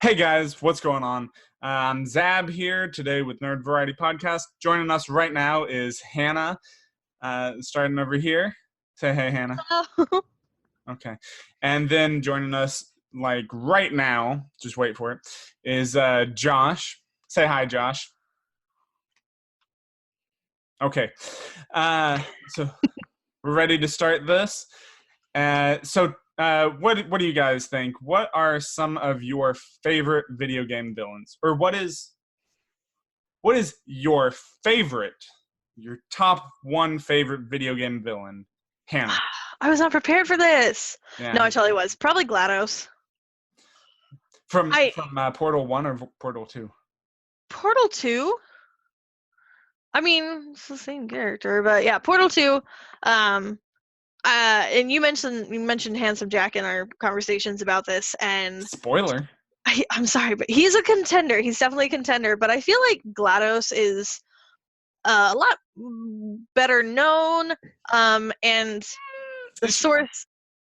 Hey guys, what's going on? I'm Zab here today with Nerd Variety Podcast. Joining us right now is Hannah, starting over here. Say hey, Hannah. Hello. Okay. And then joining us, like right now, just wait for it, is Josh. Say hi, Josh. Okay. So we're ready to start this. What do you guys think? What are some of your favorite video game villains, or what is your favorite, your top one favorite video game villain, Hannah? I was not prepared for this. Yeah, No, I totally was. Probably GLaDOS. from I Portal 1 or Portal 2? Portal 2? I mean, it's the same character, but yeah, Portal 2. And you mentioned Handsome Jack in our conversations about this, and Spoiler. I'm sorry, but he's a contender. He's definitely a contender, but I feel like GLaDOS is a lot better known, and the source.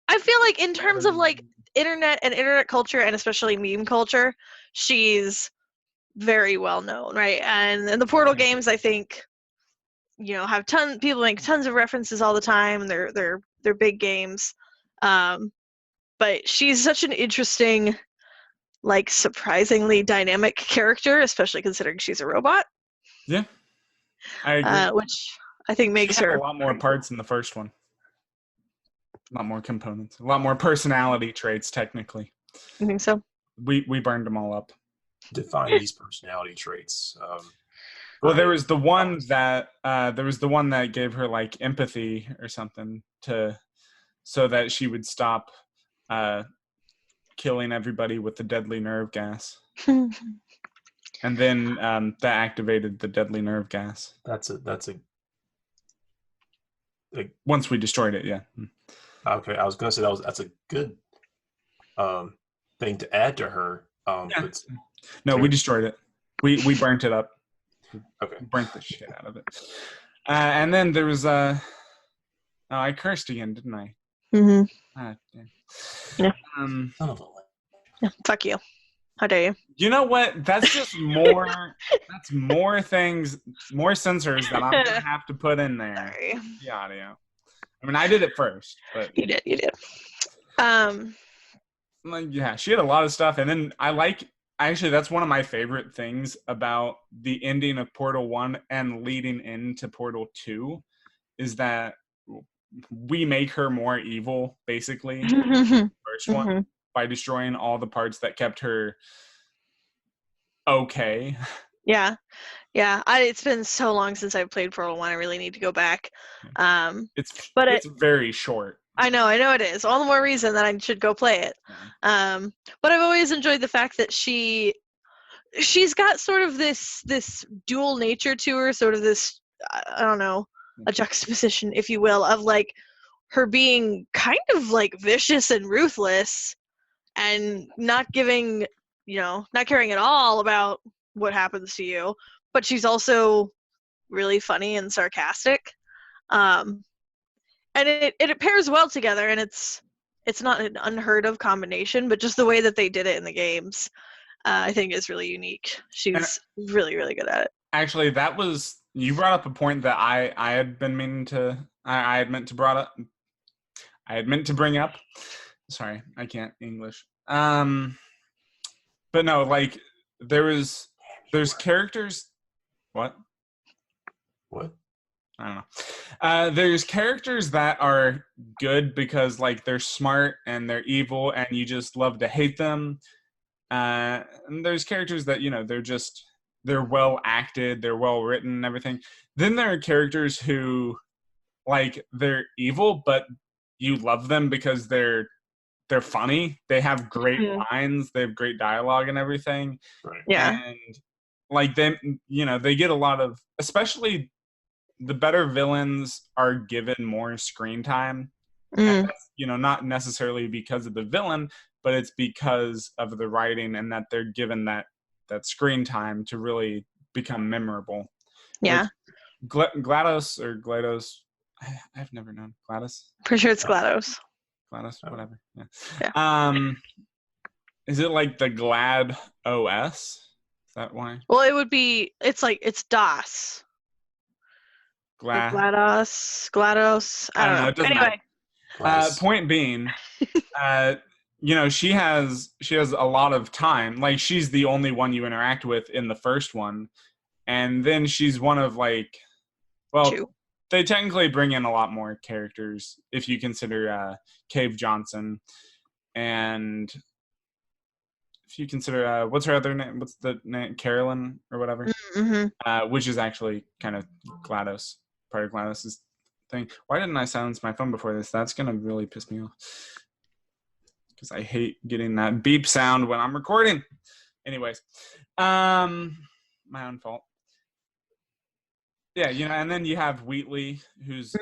I feel like in terms of like internet and internet culture, and especially meme culture, she's very well known, right? And in the Portal games, I think, have people make tons of references all the time, and they're big games. But she's such an interesting, like, surprisingly dynamic character, especially considering she's a robot. Yeah, I agree. Which I think She makes had a her lot more parts in the first one. A lot more components, a lot more personality traits. Technically, I think so. we burned them all up. Define these personality traits. Well, there was the one that gave her like empathy or something so that she would stop killing everybody with the deadly nerve gas. And then that activated the deadly nerve gas. That's a Once we destroyed it, yeah. Okay, I was gonna say that's a good thing to add to her. Yeah. No, we destroyed it. We burnt it up. Okay. Burnt the shit out of it. And then there was I cursed again, didn't I? Mm-hmm. Yeah. Yeah, fuck you. How dare you? You know what? That's just more. That's more things, more sensors that I'm gonna have to put in there. Sorry. The audio. I mean, I did it first, but You did. Like, yeah, she had a lot of stuff, and then actually that's one of my favorite things about the ending of Portal 1 and leading into Portal 2 is that we make her more evil, basically, the first one, by destroying all the parts that kept her okay. Yeah. It's been so long since I've played Portal 1. I really need to go back. It's very short. I know it is. All the more reason that I should go play it. But I've always enjoyed the fact that she's got sort of this dual nature to her, sort of this, I don't know, a juxtaposition, if you will, of like her being kind of like vicious and ruthless and not caring at all about what happens to you, but she's also really funny and sarcastic. And it pairs well together, and it's not an unheard of combination, but just the way that they did it in the games, I think is really unique. She's really, really good at it. Actually, you brought up a point that I had been meaning to. I had meant to bring up. Sorry, I can't English. But no, like there's characters. What? I don't know. There's characters that are good because like they're smart and they're evil and you just love to hate them. And there's characters that, they're well acted, they're well written and everything. Then there are characters who like they're evil, but you love them because they're funny. They have great lines, they have great dialogue and everything. Right. Yeah. And like them, they get a lot of, especially the better villains are given more screen time. And that's, not necessarily because of the villain, but it's because of the writing and that they're given that screen time to really become memorable. Yeah. GLaDOS or GLaDOS, I've never known. GLaDOS? Pretty sure it's GLaDOS. GLaDOS, whatever. Yeah. Is it like the Glad OS? Is that why? Well, it's DOS. Or Glad. GLaDOS. I I don't don't know. know. It doesn't matter. Anyway, Gladys. Point being, she has a lot of time. Like she's the only one you interact with in the first one, and then she's one of well, 2. they technically bring in a lot more characters if you consider Cave Johnson, and if you consider what's her other name? What's the name? Carolyn or whatever, Mm-hmm. which is actually kind of GLaDOS, part of GLaDOS's thing. Why didn't I silence my phone before this? That's gonna really piss me off because I hate getting that beep sound when I'm recording. Anyways, my own fault. Yeah, and then you have Wheatley, who's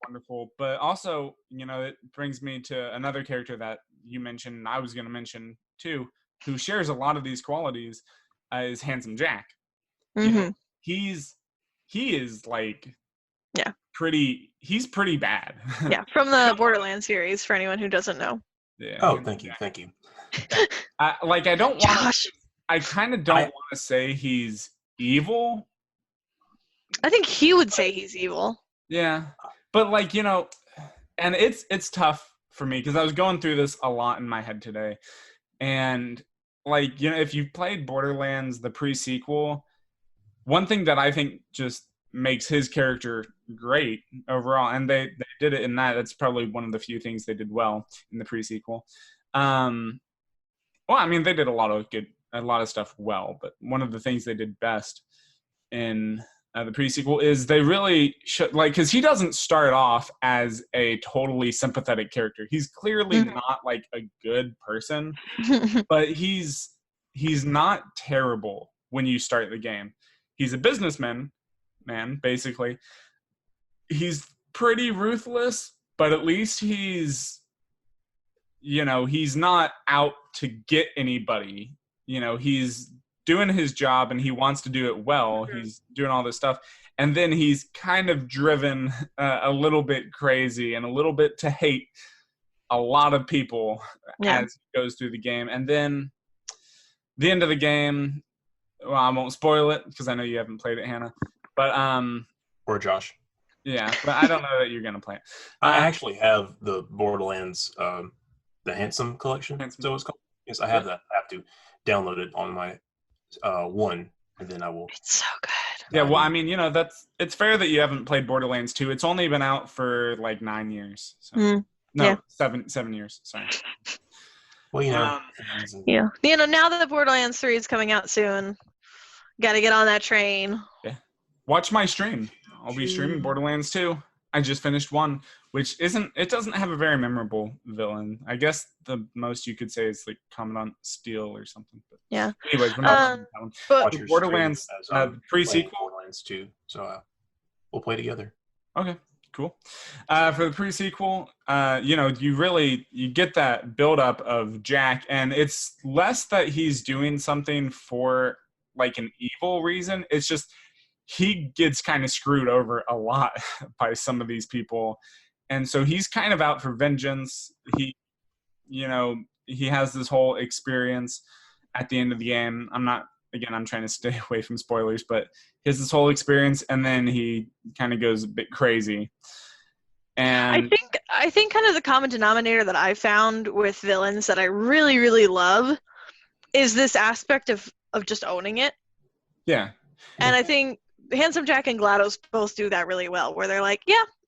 wonderful, but also, it brings me to another character that you mentioned, and I was going to mention too, who shares a lot of these qualities, is Handsome Jack. Mm-hmm. He is like, he's pretty bad. Yeah, from the Borderlands series, for anyone who doesn't know. Yeah. Oh, thank you. I don't want. Josh. I kind of don't want to say he's evil. I think he would say he's evil. Yeah, but and it's tough for me because I was going through this a lot in my head today, and if you've played Borderlands the pre-sequel, one thing that I think just makes his character great overall, and they did it in that's probably one of the few things they did well in the pre-sequel. Well, I mean, they did a lot of stuff well, but one of the things they did best in the pre-sequel is they really should, because he doesn't start off as a totally sympathetic character. He's clearly not a good person, but he's not terrible when you start the game. He's a businessman, basically. He's pretty ruthless, but at least he's not out to get anybody. He's doing his job and he wants to do it well. He's doing all this stuff. And then he's kind of driven a little bit crazy and a little bit to hate a lot of people as he goes through the game. And then the end of the game, well, I won't spoil it because I know you haven't played it, Hannah. But or Josh. Yeah, but I don't know that you're going to play it. I actually have the Borderlands, the Handsome Collection. So it's called. Yes, I have that. I have to download it on my one, and then I will. It's so good. Yeah, well, I mean, it's fair that you haven't played Borderlands 2. It's only been out for 9 years. So. No, 7 years. Sorry. Well, yeah. Now that Borderlands 3 is coming out soon, got to get on that train. Yeah. Watch my stream. I'll be streaming Borderlands 2. I just finished 1, which doesn't have a very memorable villain. I guess the most you could say is Commandant Steele or something. But yeah. Anyways, we're not talking about that one. But Borderlands pre-sequel. Borderlands 2, so we'll play together. Okay, cool. For the pre-sequel, you get that build-up of Jack, and it's less that he's doing something for an evil reason. It's just he gets kind of screwed over a lot by some of these people. And so he's kind of out for vengeance. He has this whole experience at the end of the game. I'm trying to stay away from spoilers, but he has this whole experience and then he kind of goes a bit crazy. And I think kind of the common denominator that I found with villains that I really, really love is this aspect of just owning it. Yeah. And I think Handsome Jack and GLaDOS both do that really well, where they're like,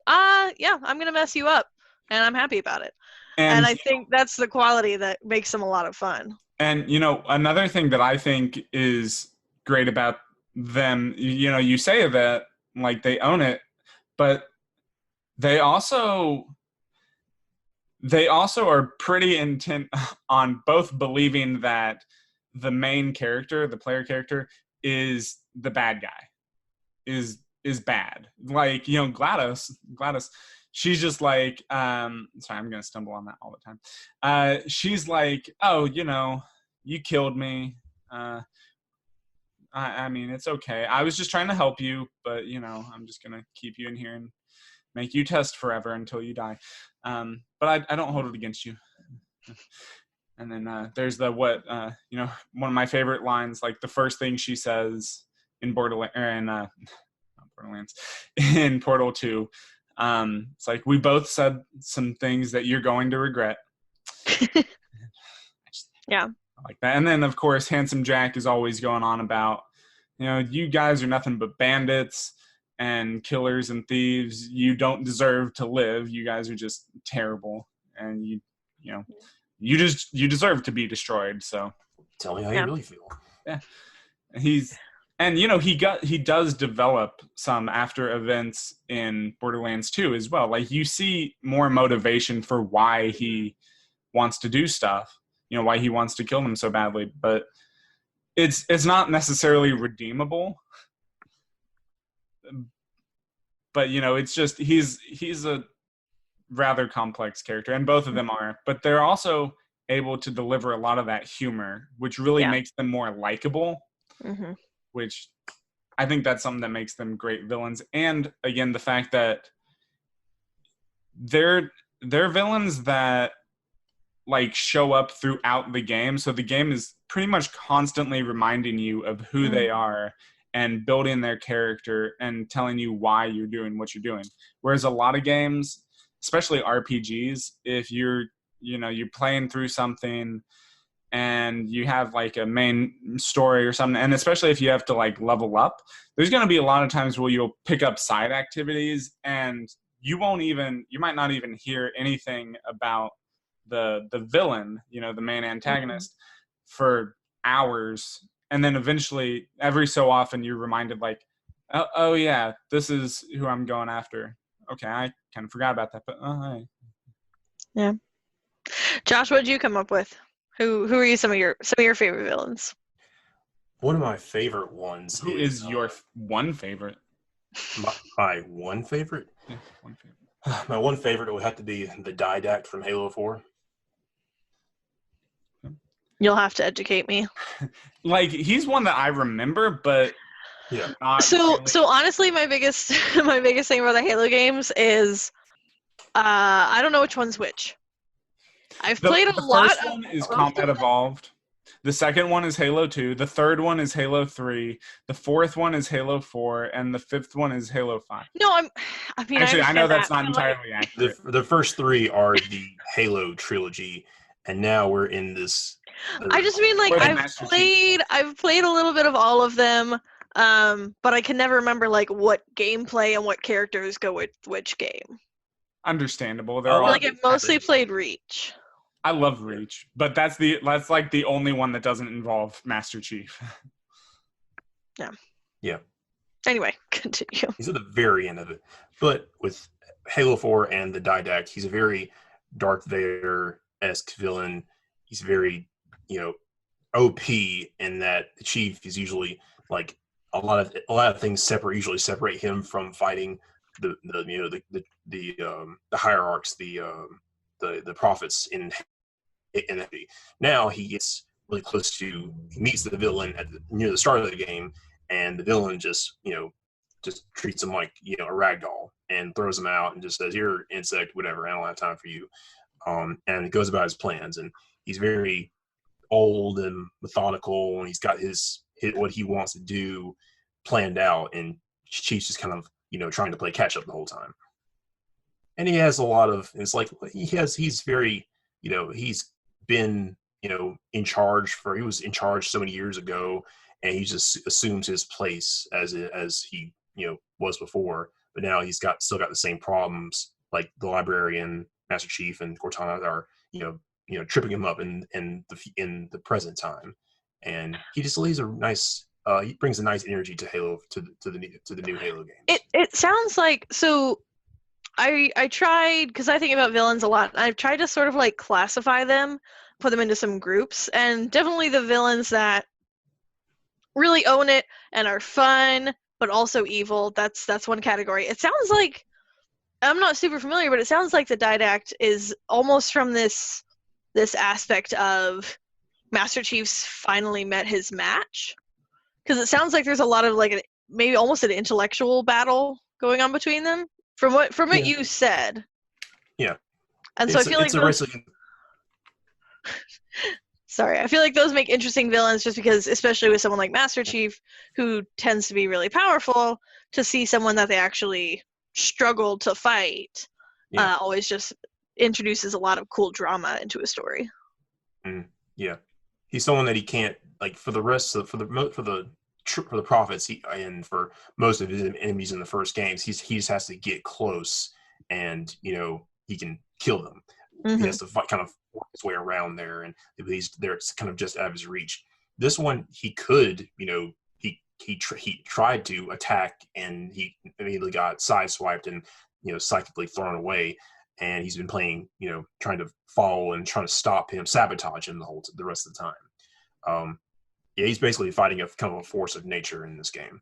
I'm going to mess you up, and I'm happy about it. And I think that's the quality that makes them a lot of fun. And, another thing that I think is great about them, you say that, they own it, but they also are pretty intent on both believing that the main character, the player character, is the bad guy. Is bad. GLaDOS, she's just sorry, I'm going to stumble on that all the time. She's like, oh, you killed me. I mean, it's okay. I was just trying to help you, but, I'm just going to keep you in here and make you test forever until you die. But I don't hold it against you. And then there's the one of my favorite lines, like the first thing she says in not Borderlands, in Portal 2. It's like, we both said some things that you're going to regret. Yeah. I like that. And then, of course, Handsome Jack is always going on about, you guys are nothing but bandits and killers and thieves. You don't deserve to live. You guys are just terrible. And you deserve to be destroyed. So tell me how you really feel. Yeah. He does develop some after events in Borderlands 2 as well. Like, you see more motivation for why he wants to do stuff, why he wants to kill them so badly, but it's not necessarily redeemable. But it's just he's a rather complex character, and both of them are, but they're also able to deliver a lot of that humor, which really makes them more likable. Mm-hmm. Which I think that's something that makes them great villains. And again, the fact that they're villains that like show up throughout the game. So the game is pretty much constantly reminding you of who they are and building their character and telling you why you're doing what you're doing. Whereas a lot of games, especially RPGs, if you're playing through something and you have like a main story or something, and especially if you have to like level up, there's going to be a lot of times where you'll pick up side activities and you might not even hear anything about the villain, the main antagonist, for hours. And then eventually, every so often, you're reminded like, oh yeah, this is who I'm going after. Okay, I kind of forgot about that, but yeah. Josh, what did you come up with? Who are you some of your favorite villains? One of my favorite ones. Who is your one favorite? My one favorite? Yeah, one favorite. My one favorite would have to be the Didact from Halo 4. You'll have to educate me. Like, he's one that I remember, but yeah. So honestly, my biggest thing about the Halo games is I don't know which one's which. I've played a lot. The first one is Combat Evolved. The second one is Halo 2. The third one is Halo 3. The fourth one is Halo 4, and the fifth one is Halo 5. No, I know that's not entirely accurate. The first three are the Halo trilogy, and now we're in this. I just mean, like, I've played a little bit of all of them, but I can never remember like what gameplay and what characters go with which game. Understandable. I mostly played Reach. I love Reach, but that's like the only one that doesn't involve Master Chief. Yeah. Anyway, continue. He's at the very end of it, but with Halo 4 and the Didact, he's a very Darth Vader-esque villain. He's very, OP in that the Chief is usually like a lot of things usually separate him from fighting the hierarchs, the prophets in now he gets really close to, he meets the villain near the start of the game, and the villain just treats him like a ragdoll and throws him out and just says, "You're insect, whatever, I don't have time for you," and he goes about his plans, and he's very old and methodical, and he's got his what he wants to do planned out, and Chief's just kind of trying to play catch up the whole time. And he has a lot of, it's like he's very, he's been, in charge he was in charge so many years ago, and he just assumes his place as he, was before. But now he's still got the same problems, like the Librarian, Master Chief, and Cortana are, tripping him up in the present time. And he just leaves a nice, he brings a nice energy to Halo, to the new Halo games. It sounds like, so I tried, because I think about villains a lot, I've tried to sort of like classify them, put them into some groups, and definitely the villains that really own it and are fun but also evil, that's one category. It sounds like, I'm not super familiar, but it sounds like the Didact is almost from this aspect of Master Chief's finally met his match, because it sounds like there's a lot of like maybe almost an intellectual battle going on between them from what you said. Yeah. And so I feel like Sorry, I feel like those make interesting villains just because, especially with someone like Master Chief, who tends to be really powerful, to see someone that they actually struggle to fight always just introduces a lot of cool drama into a story. Yeah, he's someone that he can't like for the rest of for the prophets and for most of his enemies in the first games. He just has to get close, and he can kill them. He has to kind of work his way around there, and it's kind of just out of his reach. This one, he could, he tried to attack, and he immediately got sideswiped and psychically thrown away. And he's been playing, trying to follow and trying to stop him, sabotage him the rest of the time. He's basically fighting a kind of a force of nature in this game.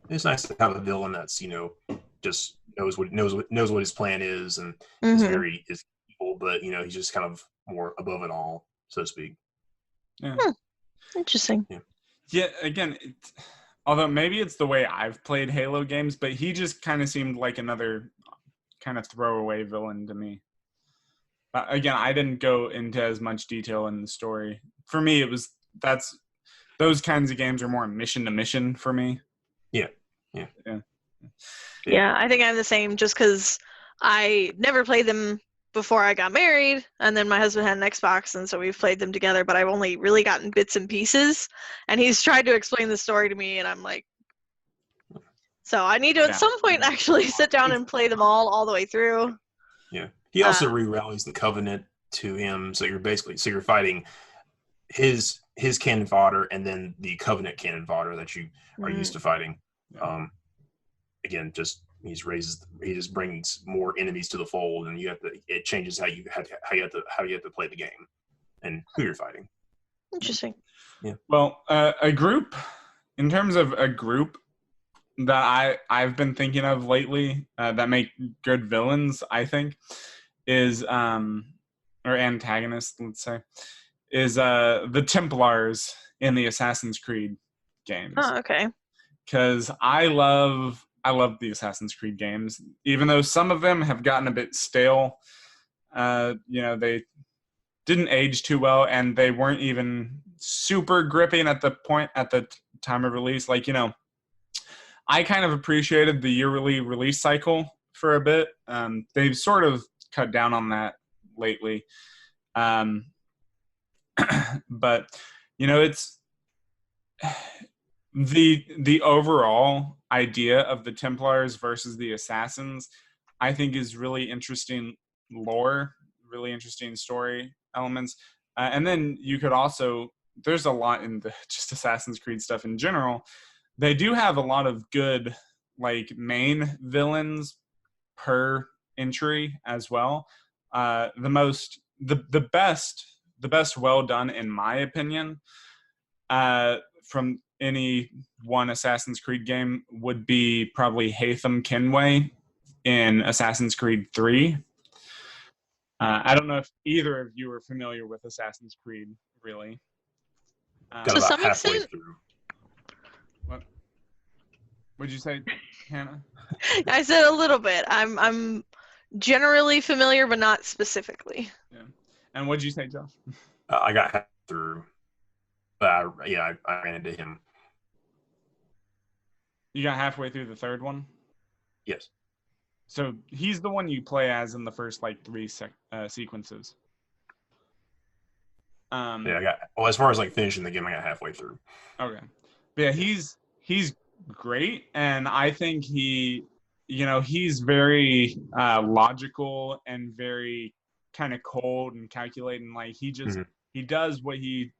It's nice to have a villain that's just knows what his plan is, and is evil, but he's just kind of more above it all, so to speak. Yeah. Interesting. Yeah. Again, although maybe it's the way I've played Halo games, but he just kind of seemed like another kind of throwaway villain to me. Again, I didn't go into as much detail in the story. For me, those kinds of games are more mission to mission for me. Yeah, I think I'm the same, just because I never played them before I got married, and then my husband had an Xbox, and so we've played them together, but I've only really gotten bits and pieces, and he's tried to explain the story to me, and I'm like, so I need to at some point actually sit down and play them all the way through. Yeah. He also re-rallies the Covenant to him, so you're fighting his cannon fodder and then the Covenant cannon fodder that you are used to fighting. Again, he just brings more enemies to the fold, and it changes how you have to play the game and who you're fighting. Interesting. Yeah. Well, in terms of a group that I've been thinking of lately that make good villains, I think, is or antagonists, let's say, is the Templars in the Assassin's Creed games. Oh, okay. Because I love the Assassin's Creed games, even though some of them have gotten a bit stale. They didn't age too well, and they weren't even super gripping at the time of release. I kind of appreciated the yearly release cycle for a bit. They've sort of cut down on that lately. But, it's the overall idea of the Templars versus the Assassins, I think, is really interesting lore, really interesting story elements. And then you could also, there's a lot in the just Assassin's Creed stuff in general. They do have a lot of good, main villains per entry as well. The best well done, in my opinion, from any one Assassin's Creed game would be probably Haytham Kenway in Assassin's Creed 3. I don't know if either of you are familiar with Assassin's Creed, really. Got about halfway through. What would you say, Hannah? I said a little bit. I'm generally familiar, but not specifically. Yeah. And what'd you say, Josh? I got half through. I ran into him. You got halfway through the third one? Yes. So he's the one you play as in the first 3 sequences. As far as finishing the game, I got halfway through. Okay. But yeah, he's great, and I think he's very logical and very kind of cold and calculating. He does what he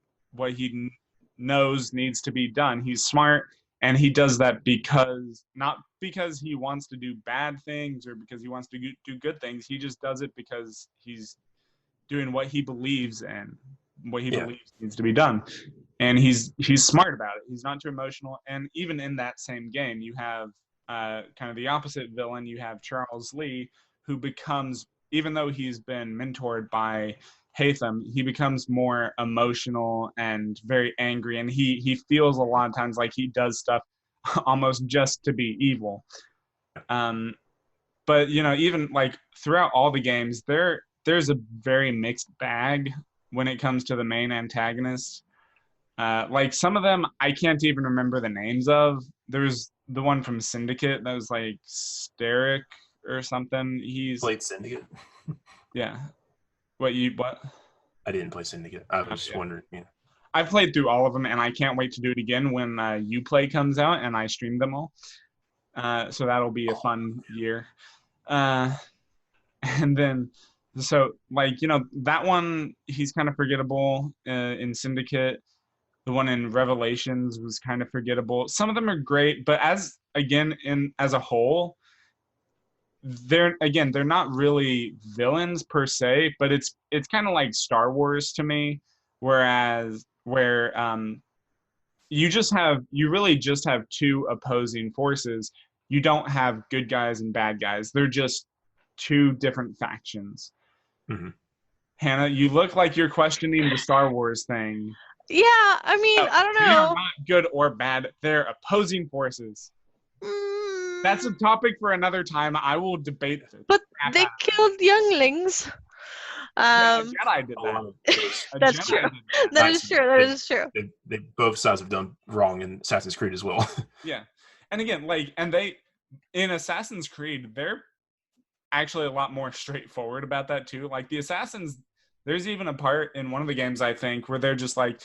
knows needs to be done. He's smart, and he does that not because he wants to do bad things or because he wants to do good things. He just does it because he's doing what he believes in, what he believes needs to be done. And he's smart about it. He's not too emotional. And even in that same game, you have kind of the opposite villain. You have Charles Lee, who becomes, even though he's been mentored by Haytham, he becomes more emotional and very angry. And he feels a lot of times like he does stuff almost just to be evil. But, even throughout all the games, there's a very mixed bag when it comes to the main antagonists. Like some of them I can't even remember the names of. There's the one from Syndicate that was like Steric or something. He's Played Syndicate. yeah. What? I didn't play Syndicate. I was just yeah. wondering. Yeah. I've played through all of them, and I can't wait to do it again when Uplay comes out and I stream them all. So that'll be a fun year. And then, so like that one, he's kind of forgettable in Syndicate. The one in Revelations was kind of forgettable. Some of them are great, but as a whole, they're not really villains per se, but it's kind of like Star Wars to me, where you really just have two opposing forces. You don't have good guys and bad guys. They're just two different factions. Mm-hmm. Hannah, you look like you're questioning the Star Wars thing. Yeah, I mean, I don't know. They are not good or bad. They're opposing forces. That's a topic for another time. I will debate it. But they killed younglings. Yeah, a Jedi did that. That's true. That is true. That is true. They both sides have done wrong in Assassin's Creed as well. Yeah, and again, they in Assassin's Creed, they're actually a lot more straightforward about that too. Like the Assassins, there's even a part in one of the games I think where they're just like,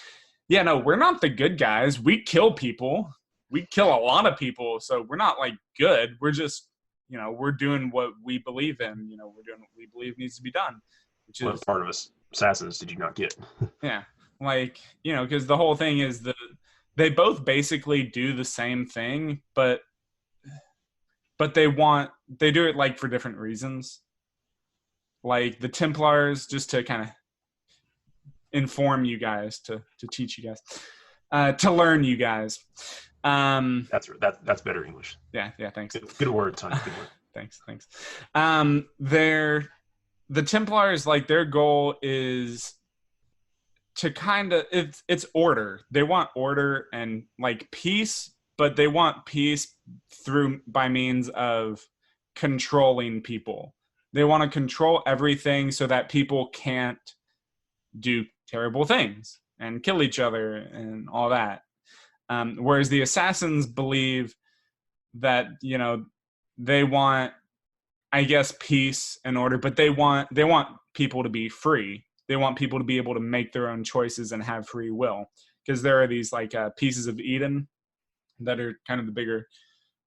yeah, no, we're not the good guys. We kill people. We kill a lot of people, so we're not like good. We're just, we're doing what we believe in. We're doing what we believe needs to be done. Which what part of Assassins did you not get? Yeah, like because the whole thing is they both basically do the same thing, but they do it like for different reasons. Like the Templars, just to kind of inform you guys, to teach you guys, to learn you guys. That's better English. Yeah, thanks. Good word, Tony. Good word. Thanks. The Templars, like their goal is to kind of it's order. They want order and like peace, but they want peace by means of controlling people. They want to control everything so that people can't do terrible things and kill each other and all that. Whereas the Assassins believe that, they want, I guess, peace and order, but they want people to be free. They want people to be able to make their own choices and have free will. Because there are these like pieces of Eden that are kind of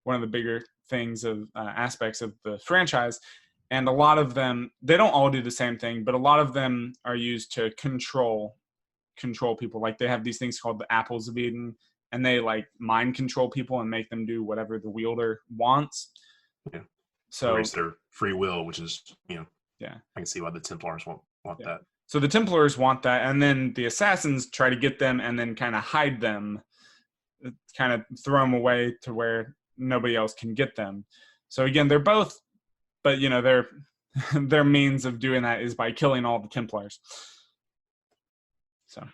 one of the bigger things of aspects of the franchise. And a lot of them, they don't all do the same thing, but a lot of them are used to control people. Like they have these things called the Apples of Eden, and they like mind control people and make them do whatever the wielder wants. Yeah. So erase their free will, which is, yeah, I can see why the Templars want that. So the Templars want that, and then the Assassins try to get them and then kind of hide them, kind of throw them away to where nobody else can get them. So again, they're both, but their means of doing that is by killing all the Templars. So,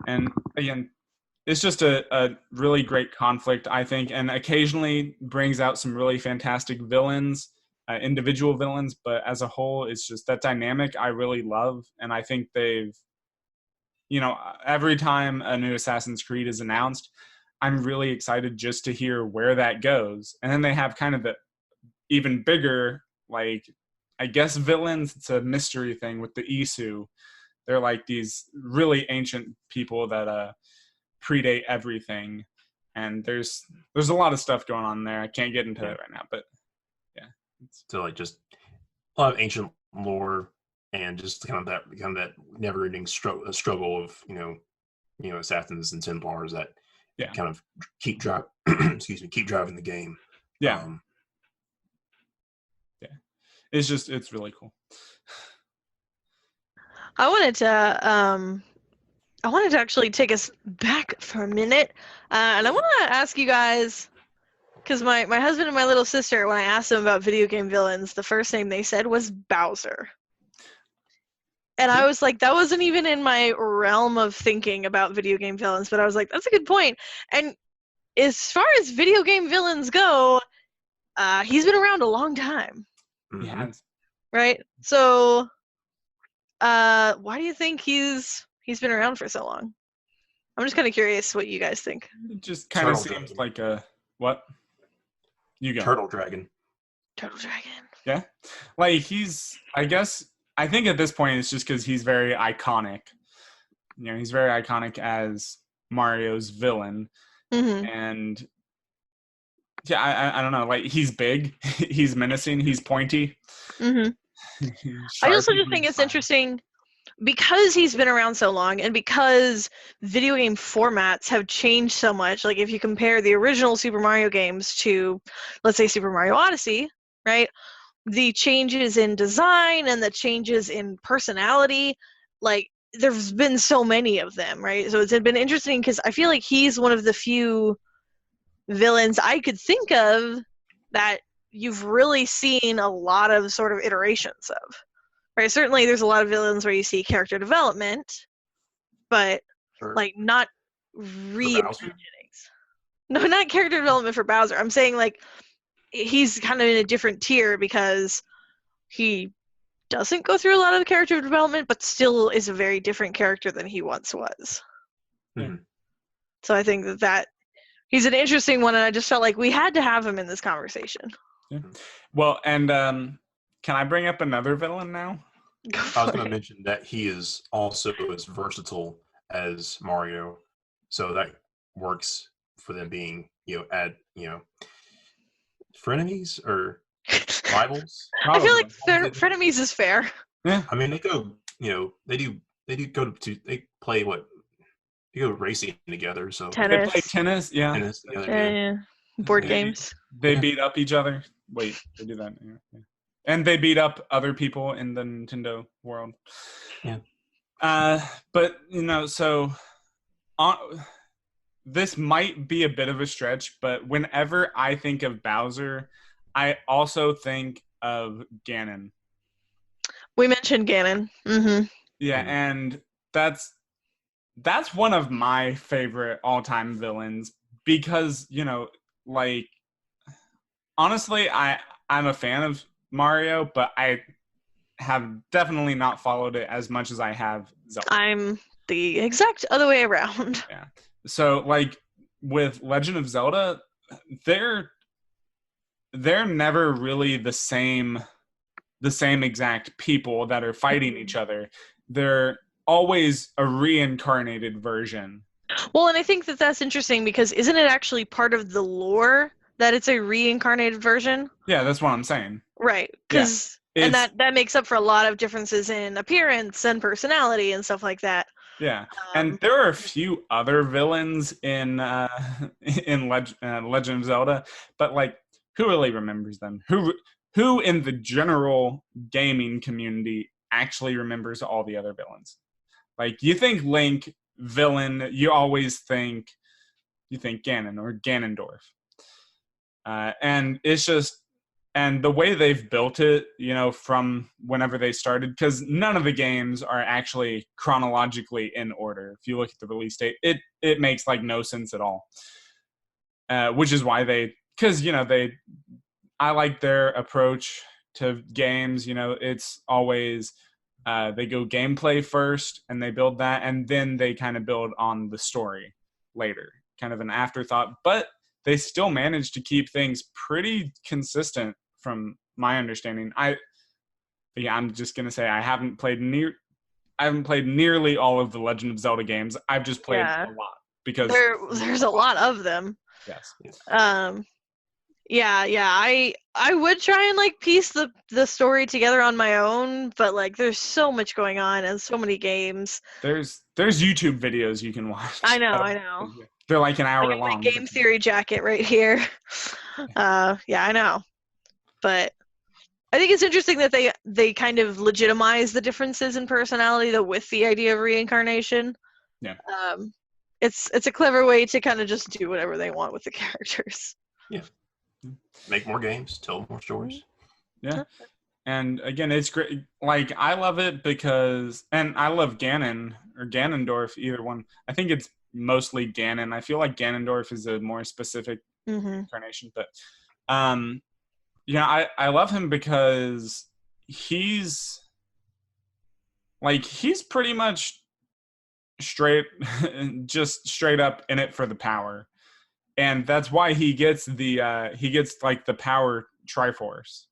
and again, it's just a really great conflict, I think, and occasionally brings out some really fantastic villains, individual villains, but as a whole, it's just that dynamic I really love, and I think they've, every time a new Assassin's Creed is announced, I'm really excited just to hear where that goes. And then they have kind of the even bigger, like, I guess villains, it's a mystery thing with the Isu. They're like these really ancient people that predate everything, and there's a lot of stuff going on there. I can't get into that right now, but yeah. So like just a lot of ancient lore and just kind of that never-ending struggle of assassins and Templars that kind of keep driving the game. Yeah. It's really cool. I wanted to actually take us back for a minute, and I want to ask you guys, because my husband and my little sister, when I asked them about video game villains, the first name they said was Bowser. And I was like, that wasn't even in my realm of thinking about video game villains, but I was like, that's a good point. And as far as video game villains go, he's been around a long time. Yeah. Right? So, why do you think he's He's been around for so long. I'm just kind of curious what you guys think. It just kind of Turtle seems Dragon. like a what? You go. Turtle Dragon. Turtle Dragon. Yeah, like I think at this point it's just because he's very iconic. You know, he's very iconic as Mario's villain, Hmm. and yeah, I don't know. Like he's big, he's menacing, he's pointy. Hmm. He's I sharp, also he just can think it's smile. interesting because he's been around so long and because video game formats have changed so much. Like if you compare the original Super Mario games to, let's say, Super Mario Odyssey, right? The changes in design and the changes in personality, like there's been so many of them, right? So it's been interesting because I feel like he's one of the few villains I could think of that you've really seen a lot of sort of iterations of. Right? Certainly there's a lot of villains where you see character development, but Or like not for reimaginings. Bowser. No, not character development for Bowser. I'm saying like he's kind of in a different tier because he doesn't go through a lot of character development, but still is a very different character than he once was. Mhm. So I think that he's an interesting one, and I just felt like we had to have him in this conversation. Yeah. Well, and can I bring up another villain now? Go I was for going to it. mention that he is also as versatile as Mario, so that works for them being, frenemies or rivals. I feel like Probably. frenemies is fair. Yeah, I mean, they go, they do go they play they go racing together, so they play Tennis. tennis. Yeah, tennis together. Yeah, Yeah. yeah. Board Yeah. games. they Yeah. beat up each other. Wait, they do that. Yeah. And they beat up other people in the Nintendo world. Yeah. But so on. This might be a bit of a stretch, but whenever I think of Bowser, I also think of Ganon. We mentioned Ganon. Mm-hmm. Yeah, Mhm. and that's one of my favorite all-time villains because, like honestly, I'm a fan of Mario, but I have definitely not followed it as much as I have Zelda. I'm the exact other way around. Yeah. So like with Legend of Zelda, they're never really the same exact people that are fighting each other. They're always a reincarnated version. Well, and I think that that's interesting because isn't it actually part of the lore that it's a reincarnated version? Yeah, that's what I'm saying. Right. Yeah. Because and that makes up for a lot of differences in appearance and personality and stuff like that. Yeah, and there are a few other villains in in Legend of Zelda, but like, who really remembers them? Who in the general gaming community actually remembers all the other villains? Like, you think Link villain, you always think Ganon or Ganondorf, and it's just. And the way they've built it, from whenever they started, because none of the games are actually chronologically in order. If you look at the release date, it makes like no sense at all. Which is why I like their approach to games. It's always they go gameplay first and they build that, and then they kind of build on the story later, kind of an afterthought. But they still manage to keep things pretty consistent from my understanding. I'm just gonna say I haven't played nearly all of the Legend of Zelda games. I've just played a lot because there's a lot of them. Yes. Yeah. I would try and like piece the story together on my own, but like there's so much going on and so many games. There's YouTube videos you can watch. I know. They're like an hour I got long. my game theory jacket right here. Yeah, I know. But I think it's interesting that they kind of legitimize the differences in personality though with the idea of reincarnation. Yeah. It's a clever way to kind of just do whatever they want with the characters. Yeah. Make more games, tell more stories. Yeah. And again, it's great. Like, I love it because, and I love Ganon or Ganondorf, either one. I think it's mostly Ganon. I feel like Ganondorf is a more specific incarnation, but I love him because he's pretty much just straight up in it for the power. And that's why he gets like the power Triforce.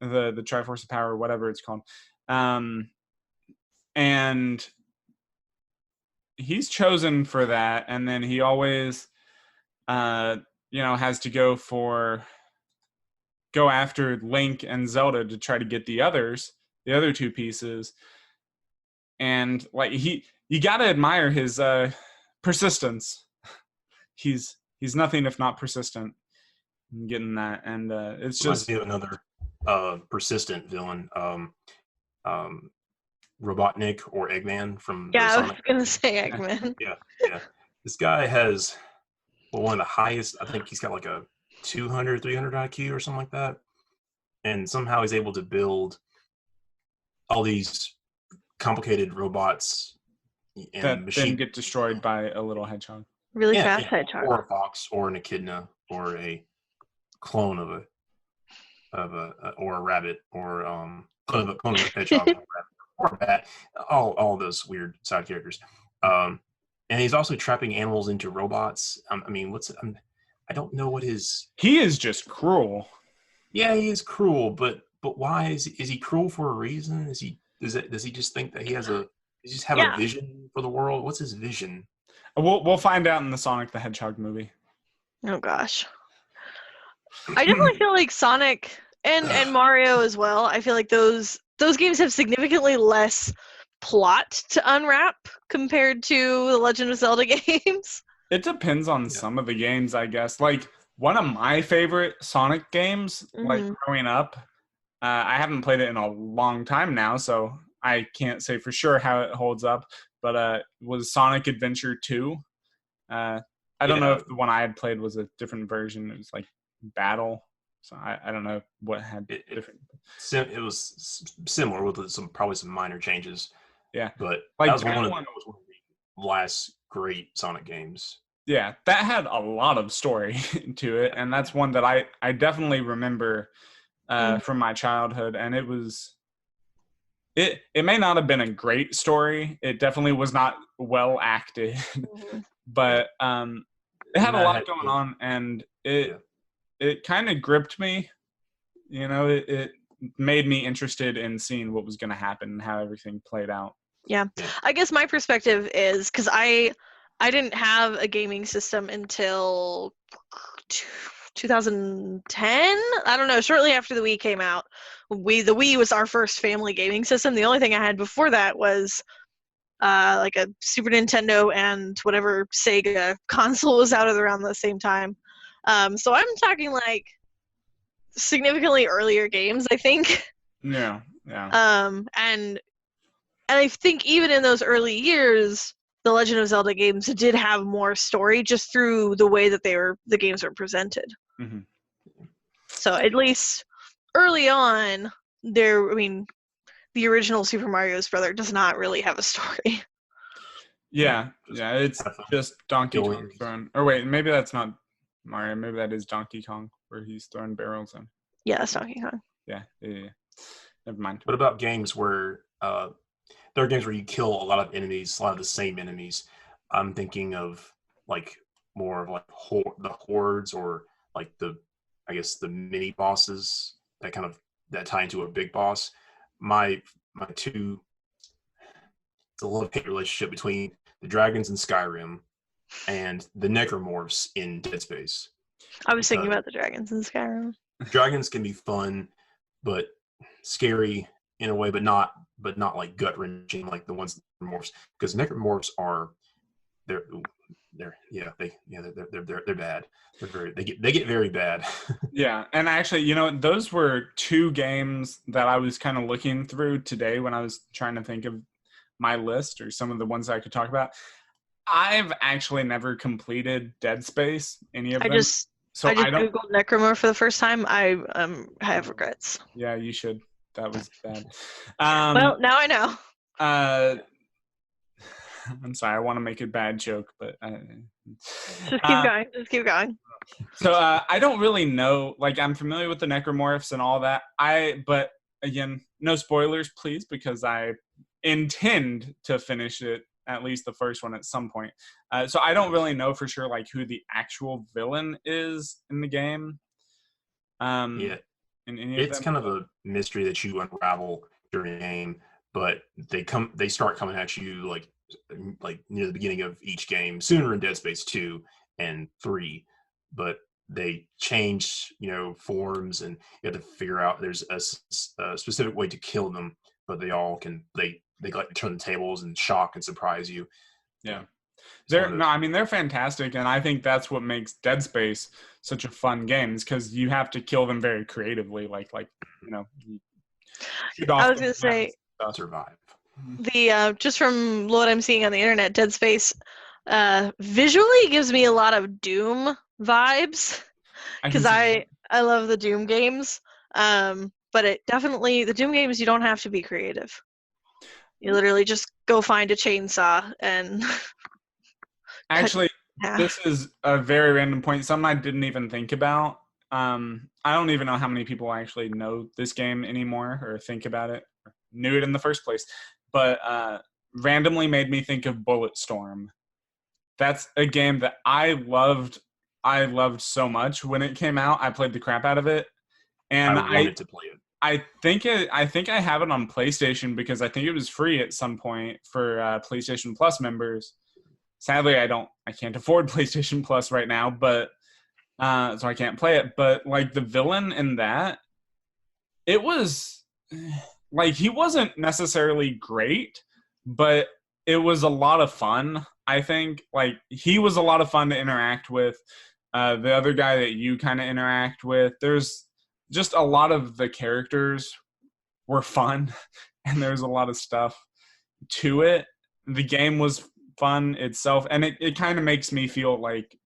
The Triforce of Power, whatever it's called. And he's chosen for that, and then he always has to go after Link and Zelda to try to get the other two pieces. And like you gotta admire his persistence. He's nothing if not persistent in getting that, and it's just another persistent villain, Robotnik or Eggman from I was gonna say Eggman. yeah. This guy has one of the highest. I think he's got like a 200, 300 IQ or something like that, and somehow he's able to build all these complicated robots and that machines then get destroyed by a little hedgehog. Really fast hedgehog, or a fox, or an echidna, or a clone of a rabbit, or clone of a hedgehog, or a bat. All those weird side characters. And he's also trapping animals into robots. I mean, I don't know what his. He is just cruel. Yeah, he is cruel, but why is he cruel for a reason? Does he just think that he has a vision for the world? What's his vision? We'll find out in the Sonic the Hedgehog movie. Oh gosh, I definitely feel like Sonic and Mario as well. I feel like those games have significantly less plot to unwrap compared to the Legend of Zelda games. It depends on some of the games, I guess. Like one of my favorite Sonic games, like growing up, I haven't played it in a long time now, so I can't say for sure how it holds up. But was Sonic Adventure 2. I don't know if the one I had played was a different version. It was like Battle. So I don't know what had different. It was similar with probably some minor changes. Yeah. But like that was one of the last great Sonic games. Yeah, that had a lot of story to it. And that's one that I definitely remember from my childhood. And it was... It may not have been a great story. It definitely was not well acted, but it had a lot going on, and it kind of gripped me. You know, it made me interested in seeing what was going to happen and how everything played out. Yeah, I guess my perspective is because I didn't have a gaming system until 2010. I don't know. Shortly after the Wii came out. The Wii was our first family gaming system. The only thing I had before that was like a Super Nintendo and whatever Sega console was out at around the same time. So I'm talking like significantly earlier games, I think. Yeah. And I think even in those early years, the Legend of Zelda games did have more story just through the way that the games were presented. Mm-hmm. So at least early on, the original Super Mario's brother does not really have a story. Yeah, it's just Donkey Kong throwing. Or wait, maybe that's not Mario. Maybe that is Donkey Kong, where he's throwing barrels in. Yeah, that's Donkey Kong. Yeah. Never mind. What about games where there are games where you kill a lot of enemies, a lot of the same enemies? I'm thinking of like more of like the hordes, or like the mini bosses that tie into a big boss. My two, it's a love-hate relationship between the dragons in Skyrim and the necromorphs in Dead Space. I was thinking about the dragons in Skyrim. Dragons can be fun, but scary in a way, but not like gut-wrenching like the ones in necromorphs, because necromorphs are they're bad. They get very bad. Yeah, and actually, those were two games that I was kind of looking through today when I was trying to think of my list or some of the ones I could talk about. I've actually never completed Dead Space, any of them. I just googled Necromorph for the first time. I have regrets. Yeah, you should. That was bad. Well, now I know. I'm sorry, I want to make a bad joke, but Just keep going. So I don't really know. Like, I'm familiar with the necromorphs and all that. But again, no spoilers, please, because I intend to finish it at least the first one at some point. So I don't really know for sure like who the actual villain is in the game. Yeah, In any of it's them. kind of a mystery that you unravel during the game, but they start coming at you like near the beginning of each game, sooner in Dead Space 2 and 3, but they change, forms, and you have to figure out there's a specific way to kill them, but they all can they like to turn the tables and shock and surprise you. Yeah. It's I mean they're fantastic, and I think that's what makes Dead Space such a fun game, is because you have to kill them very creatively, you shoot off I was the gonna say survive. the just from what I'm seeing on the internet, Dead Space visually gives me a lot of Doom vibes I can because see I love the Doom games. But it definitely the Doom games you don't have to be creative. You literally just go find a chainsaw and actually half. this is a very random point, something I didn't even think about. I don't even know how many people actually know this game anymore or think about it or knew it in the first place, but randomly made me think of Bulletstorm. That's a game that I loved so much when it came out. I played the crap out of it, and I wanted to play it. I think I have it on PlayStation because I think it was free at some point for PlayStation Plus members. Sadly, I can't afford PlayStation Plus right now, but so I can't play it. But like the villain in that, it was like he wasn't necessarily great, but it was a lot of fun. I think like he was a lot of fun to interact with. The other guy that you kind of interact with, there's just a lot of the characters were fun, and there's a lot of stuff to it. The game was fun itself, and it kind of makes me feel like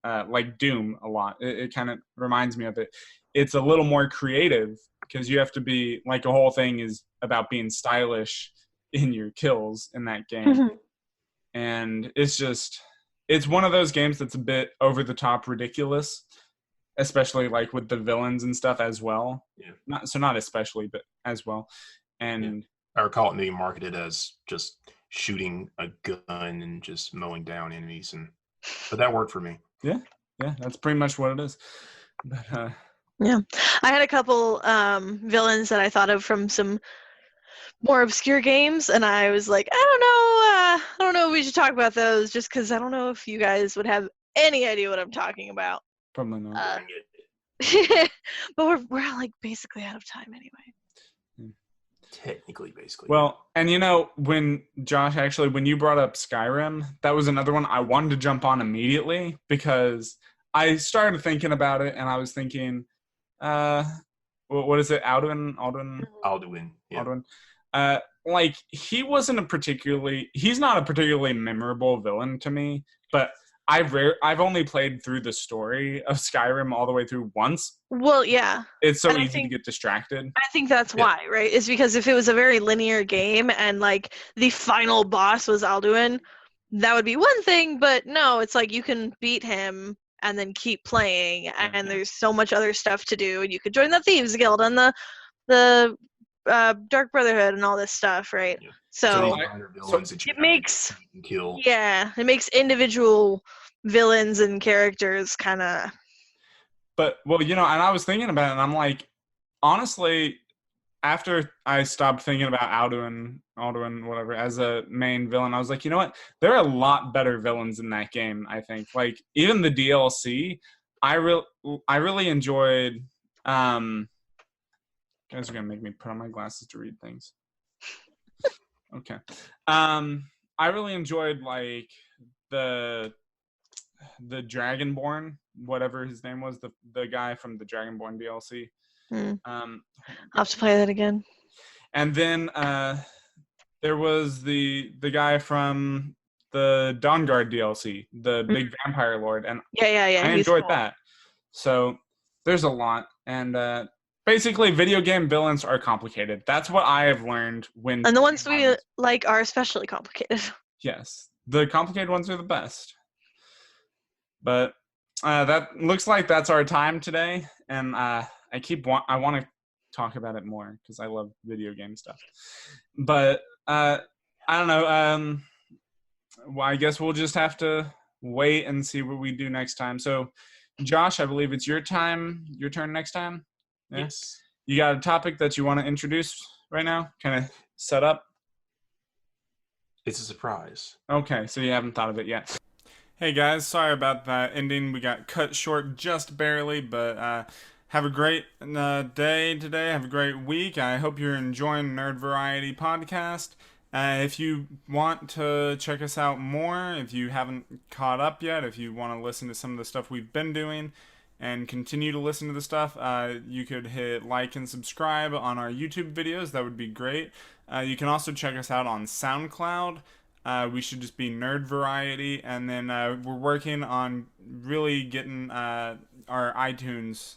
Doom a lot. It kind of reminds me of it. It's a little more creative because you have to be like a whole thing is about being stylish in your kills in that game. And it's one of those games that's a bit over the top ridiculous, especially like with the villains and stuff as well. Yeah. Not especially, but as well. And I recall it being marketed as just shooting a gun and just mowing down enemies, but that worked for me. Yeah, that's pretty much what it is. But yeah, I had a couple villains that I thought of from some more obscure games, and I was like, I don't know if we should talk about those, just because I don't know if you guys would have any idea what I'm talking about. probably not. But we're like basically out of time anyway. Technically, basically. Well, and when Josh, actually, when you brought up Skyrim, that was another one I wanted to jump on immediately because I started thinking about it, and I was thinking, what is it, Alduin? Yeah. Alduin. Like he's not a particularly memorable villain to me, but I've only played through the story of Skyrim all the way through once. Well, yeah. It's so easy to get distracted. I think that's why, right? Is because if it was a very linear game and like the final boss was Alduin, that would be one thing, but no, it's like you can beat him and then keep playing, and there's so much other stuff to do, and you could join the Thieves Guild and the Dark Brotherhood and all this stuff, right? Yeah. So it makes kill. Yeah, it makes individual villains and characters kind of. But and I was thinking about it, and I'm like, honestly, after I stopped thinking about Alduin, whatever, as a main villain, I was like, you know what? There are a lot better villains in that game, I think. Like, even the DLC, I really enjoyed. You guys are going to make me put on my glasses to read things. Okay. I really enjoyed, like, the Dragonborn, whatever his name was, the guy from the Dragonborn DLC. I'll have to play that again. And then there was the guy from the Dawnguard DLC, the big vampire lord, and yeah. I enjoyed that. So there's a lot, and basically, video game villains are complicated. That's what I have learned and the ones we like are especially complicated. Yes, the complicated ones are the best. But that looks like that's our time today, and I want to talk about it more because I love video game stuff. But I don't know. well, I guess we'll just have to wait and see what we do next time. So, Josh, I believe it's your turn next time. Yeah? Yes. You got a topic that you want to introduce right now? Kind of set up? It's a surprise. Okay, so you haven't thought of it yet. Hey guys, sorry about that ending. We got cut short just barely, but have a great day today. Have a great week. I hope you're enjoying Nerd Variety Podcast. If you want to check us out more, if you haven't caught up yet, if you want to listen to some of the stuff we've been doing and continue to listen to the stuff, you could hit like and subscribe on our YouTube videos. That would be great. You can also check us out on SoundCloud. We should just be Nerd Variety, and then we're working on really getting our iTunes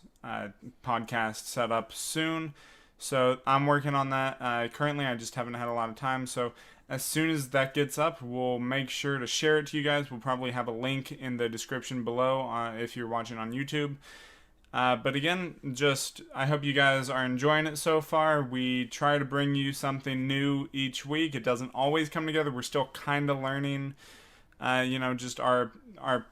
podcast set up soon. So I'm working on that. Currently, I just haven't had a lot of time. So as soon as that gets up, we'll make sure to share it to you guys. We'll probably have a link in the description below if you're watching on YouTube. But again, just I hope you guys are enjoying it so far. We try to bring you something new each week. It doesn't always come together. We're still kind of learning, just our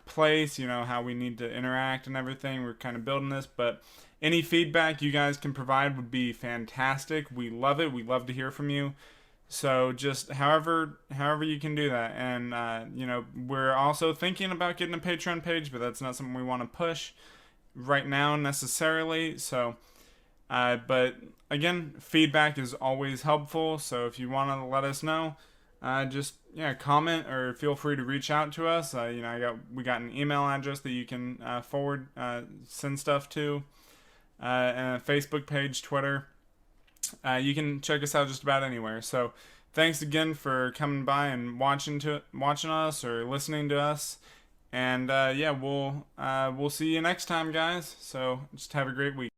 place, how we need to interact and everything. We're kind of building this, but any feedback you guys can provide would be fantastic. We love it. We love to hear from you. So just however you can do that. And, we're also thinking about getting a Patreon page, but that's not something we want to push right now necessarily. So but again, feedback is always helpful, so if you want to let us know, just comment or feel free to reach out to us. We got an email address that you can send stuff to, and a Facebook page, Twitter. You can check us out just about anywhere. So thanks again for coming by and watching us or listening to us. And we'll see you next time, guys. So just have a great week.